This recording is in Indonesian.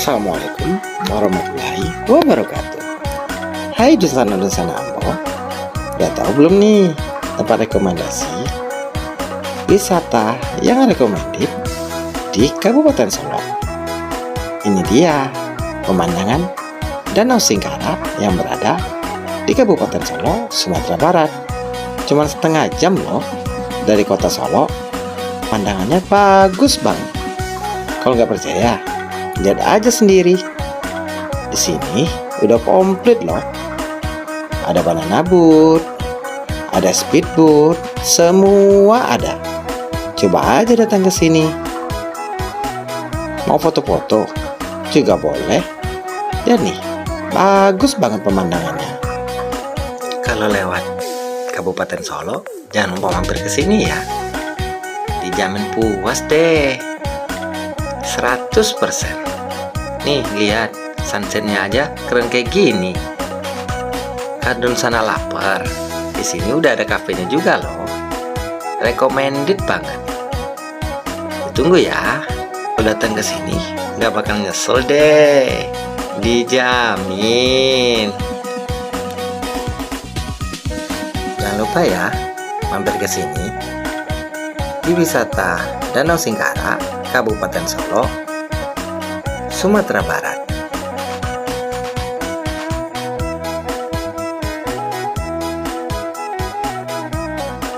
Assalamualaikum warahmatullahi wabarakatuh. Hai Dusana Ambo, udah tahu belum nih tempat rekomendasi wisata yang rekomendasi di Kabupaten Solo? Ini dia pemandangan Danau Singkara yang berada di Kabupaten Solo, Sumatera Barat. Cuma setengah jam loh dari kota Solo. Pandangannya bagus banget. Kalau nggak percaya, lihat aja sendiri. Di sini udah komplit loh. Ada banana boat, ada speedboat, semua ada. Coba aja datang ke sini. Mau foto-foto juga boleh. Dan nih, bagus banget pemandangannya. Kalau lewat Kabupaten Solo, jangan lupa mampir ke sini ya. Dijamin puas deh. 100%. Nih lihat sunsetnya aja keren kayak gini. Kadun sana lapar, di sini udah ada kafenya juga loh. Recommended banget. Tunggu ya, kalau datang ke sini nggak bakal nyesel deh, dijamin. Jangan lupa ya, mampir ke sini di wisata Danau Singkara, Kabupaten Solo, Sumatera Barat.